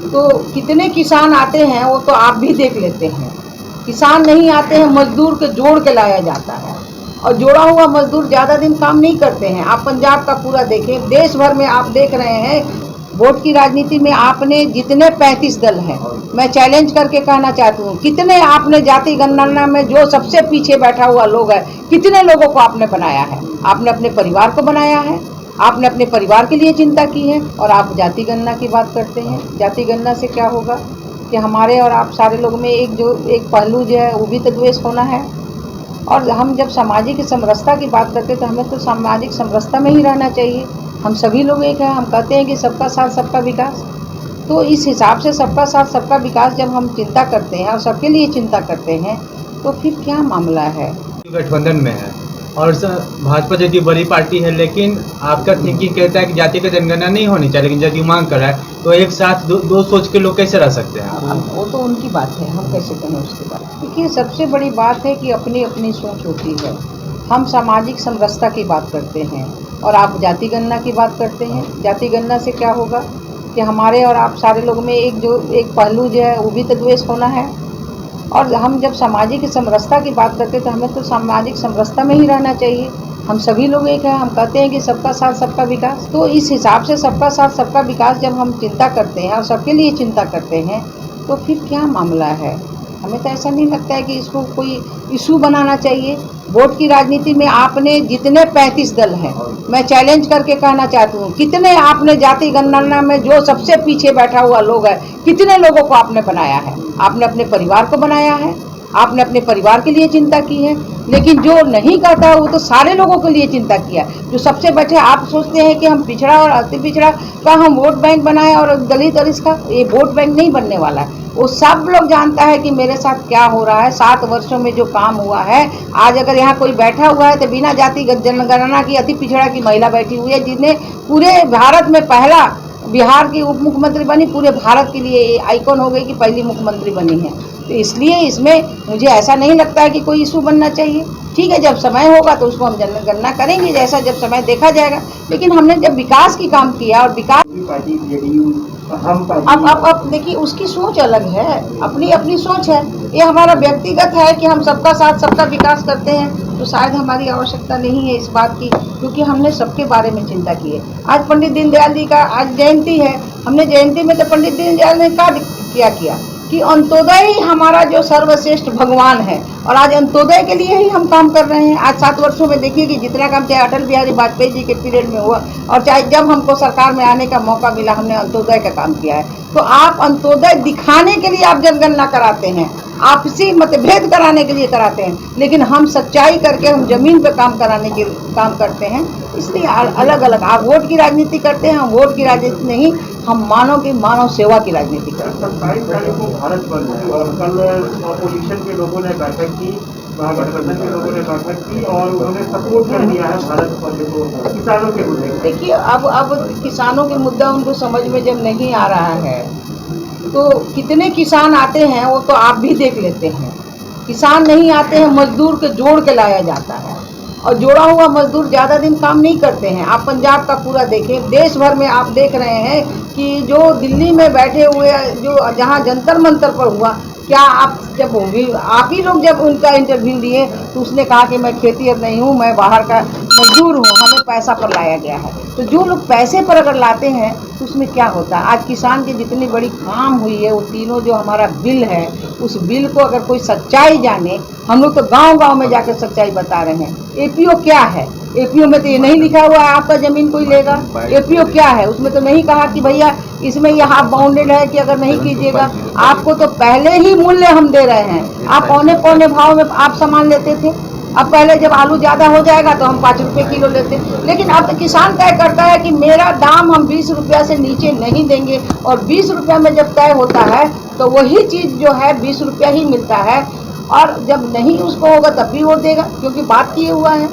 तो कितने किसान आते हैं वो तो आप भी देख लेते हैं। किसान नहीं आते हैं, मजदूर के जोड़ के लाया जाता है, और जोड़ा हुआ मजदूर ज़्यादा दिन काम नहीं करते हैं। आप पंजाब का पूरा देखें, देश भर में आप देख रहे हैं वोट की राजनीति में आपने जितने 35 दल हैं, मैं चैलेंज करके कहना चाहती हूँ, कितने आपने जाति गणना में जो सबसे पीछे बैठा हुआ लोग है, कितने लोगों को आपने बनाया है? आपने अपने परिवार को बनाया है, आपने अपने परिवार के लिए चिंता की है, और आप जाति गणना की बात करते हैं। जाति गणना से क्या होगा कि हमारे और आप सारे लोग में एक पहलू जो है वो भी तो द्वेष होना है। और हम जब सामाजिक समरसता की बात करते हैं तो हमें तो सामाजिक समरसता में ही रहना चाहिए। हम सभी लोग एक हैं, हम कहते हैं कि सबका साथ सबका विकास। तो इस हिसाब से सबका साथ सबका विकास जब हम चिंता करते हैं और सबके लिए चिंता करते हैं तो फिर क्या मामला है? गठबंधन में है और भाजपा जदयू बड़ी पार्टी है, लेकिन आपका थिंकिंग कहता है कि जाति का जनगणना नहीं होनी चाहिए, लेकिन जदयू मांग कर रहा है, तो एक साथ दो सोच के लोग कैसे रह सकते हैं? वो तो उनकी बात है, हम कैसे कहें उसके बारे में। देखिए, सबसे बड़ी बात है कि अपनी अपनी सोच होती है। हम सामाजिक समरसता की बात करते हैं और आप जाति गणना की बात करते हैं। जाति गणना से क्या होगा कि हमारे और आप सारे लोग में एक पहलू जो है वो भी तो द्वेष होना है। और हम जब सामाजिक समरसता की बात करते हैं तो हमें तो सामाजिक समरसता में ही रहना चाहिए। हम सभी लोग एक हैं, हम कहते हैं कि सबका साथ सबका विकास। तो इस हिसाब से सबका साथ सबका विकास जब हम चिंता करते हैं और सबके लिए चिंता करते हैं तो फिर क्या मामला है? हमें तो ऐसा नहीं लगता है कि इसको कोई इशू बनाना चाहिए। वोट की राजनीति में आपने जितने 35 दल हैं, मैं चैलेंज करके कहना चाहती हूँ, कितने आपने जाति गणना में जो सबसे पीछे बैठा हुआ लोग है, कितने लोगों को आपने बनाया है? आपने अपने परिवार को बनाया है, आपने अपने परिवार के लिए चिंता की है। लेकिन जो नहीं करता है वो तो सारे लोगों के लिए चिंता किया है। जो सबसे बैठे, आप सोचते हैं कि हम पिछड़ा और अति पिछड़ा का हम वोट बैंक बनाए और दलित और इसका, ये वोट बैंक नहीं बनने वाला है। वो सब लोग जानता है कि मेरे साथ क्या हो रहा है। 7 वर्षों में जो काम हुआ है, आज अगर यहाँ कोई बैठा हुआ है तो बिना जाति जनगणना की अति पिछड़ा की महिला बैठी हुई है, जिन्हें पूरे भारत में पहला, बिहार की उप मुख्यमंत्री बनी, पूरे भारत के लिए आइकॉन हो गई कि पहली मुख्यमंत्री बनी है। तो इसलिए इसमें मुझे ऐसा नहीं लगता है कि कोई इशू बनना चाहिए। ठीक है, जब समय होगा तो उसको हम जनगणना करेंगे, जैसा जब समय देखा जाएगा। लेकिन हमने जब विकास की काम किया और विकास अब देखिए, उसकी सोच अलग है, अपनी अपनी सोच है। ये हमारा व्यक्तिगत है कि हम सबका साथ सबका विकास करते हैं, तो शायद हमारी आवश्यकता नहीं है इस बात की, क्योंकि हमने सबके बारे में चिंता की है। आज पंडित दीनदयाल जी का आज जयंती है, हमने जयंती में तो पंडित दीनदयाल ने क्या किया कि अंत्योदय ही हमारा जो सर्वश्रेष्ठ भगवान है, और आज अंत्योदय के लिए ही हम काम कर रहे हैं। आज 7 वर्षों में देखिए कि जितना काम चाहे अटल बिहारी वाजपेयी जी के पीरियड में हुआ और चाहे जब हमको सरकार में आने का मौका मिला, हमने अंत्योदय का काम किया है। तो आप अंत्योदय दिखाने के लिए आप जनगणना कराते हैं, आपसी मतभेद कराने के लिए कराते हैं, लेकिन हम सच्चाई करके हम जमीन पे काम कराने के काम करते हैं। इसलिए अलग अलग आप वोट की राजनीति करते हैं, हम वोट की राजनीति नहीं, हम मानव सेवा की राजनीति करते हैं। 27 तारीख को भारत बंद है और कल ऑपोजिशन के लोगों ने बैठक की, महागठबंधन के लोगों ने बैठक की और उन्होंने सपोर्ट कर दिया है भारत बंद को किसानों के मुद्दे। देखिए, अब किसानों के मुद्दा उनको समझ में जब नहीं आ रहा है तो कितने किसान आते हैं वो तो आप भी देख लेते हैं। किसान नहीं आते हैं, मजदूर के जोड़ के लाया जाता है, और जोड़ा हुआ मजदूर ज़्यादा दिन काम नहीं करते हैं। आप पंजाब का पूरा देखें, देश भर में आप देख रहे हैं कि जो दिल्ली में बैठे हुए, जो जहाँ जंतर मंतर पर हुआ, क्या आप जब आप ही लोग जब उनका इंटरव्यू लिए तो उसने कहा कि मैं खेती अब नहीं हूँ, मैं बाहर का मजदूर हूँ, हमें पैसा पर लाया गया है। तो जो लोग पैसे पर अगर लाते हैं तो उसमें क्या होता है? आज किसान की जितनी बड़ी काम हुई है, वो तीनों जो हमारा बिल है, उस बिल को अगर कोई सच्चाई जाने, हम लोग तो गांव-गांव में जाकर सच्चाई बता रहे हैं। एपीओ क्या है? एपीओ में तो ये नहीं लिखा हुआ है आपका ज़मीन कोई लेगा। एपीओ क्या है? उसमें तो नहीं कहा कि भैया इसमें ये हाफ बाउंडेड है कि अगर नहीं कीजिएगा, आपको तो पहले ही मूल्य हम दे रहे हैं। आप पौने भाव में आप सामान लेते थे। अब पहले जब आलू ज़्यादा हो जाएगा तो हम 5 रुपये किलो लेते, लेकिन अब तो किसान तय करता है कि मेरा दाम हम 20 रुपया से नीचे नहीं देंगे, और 20 रुपये में जब तय होता है तो वही चीज़ जो है 20 रुपया ही मिलता है, और जब नहीं उसको होगा तब भी वो देगा, क्योंकि बात किए हुआ है।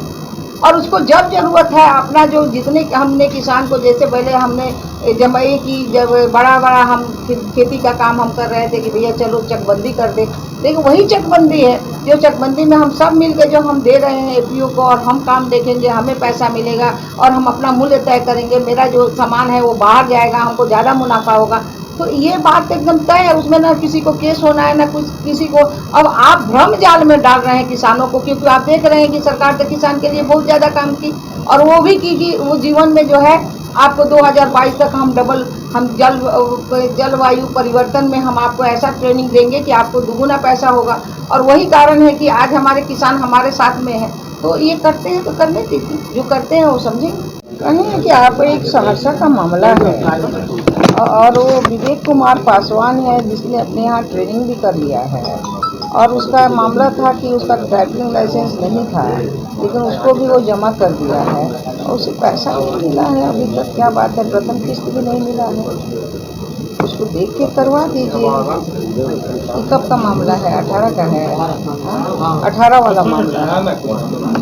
और उसको जब ज़रूरत है अपना जो जितने हमने किसान को, जैसे पहले हमने जमाई की, जब बड़ा हम खेती का काम हम कर रहे थे कि भैया चलो चकबंदी कर दे, लेकिन वही चकबंदी है जो चकबंदी में हम सब मिल के जो हम दे रहे हैं एपीओ को, और हम काम देखेंगे, हमें पैसा मिलेगा और हम अपना मूल्य तय करेंगे, मेरा जो सामान है वो बाहर जाएगा, हमको ज़्यादा मुनाफा होगा। तो ये बात एकदम तय है, उसमें ना किसी को केस होना है ना कुछ किसी को। अब आप भ्रम जाल में डाल रहे हैं किसानों को, क्योंकि आप देख रहे हैं कि सरकार तो किसान के लिए बहुत ज़्यादा काम की, और वो भी की कि वो जीवन में जो है आपको 2022 तक हम जलवायु परिवर्तन में हम आपको ऐसा ट्रेनिंग देंगे कि आपको दुगुना पैसा होगा। और वही कारण है कि आज हमारे किसान हमारे साथ में है। तो ये करते हैं तो करने दीजिए, जो करते हैं वो समझेंगे। कहें कि आप एक सहरसा का मामला है और वो विवेक कुमार पासवान है जिसने अपने यहाँ ट्रेनिंग भी कर लिया है, और उसका मामला था कि उसका ड्राइविंग लाइसेंस नहीं था, लेकिन उसको भी वो जमा कर दिया है और उसे पैसा नहीं मिला है अभी तक। क्या बात है, प्रथम किस्त भी नहीं मिला है, उसको देख के करवा दीजिए। ये कब का मामला है? 18 का है, 18 वाला मामला है।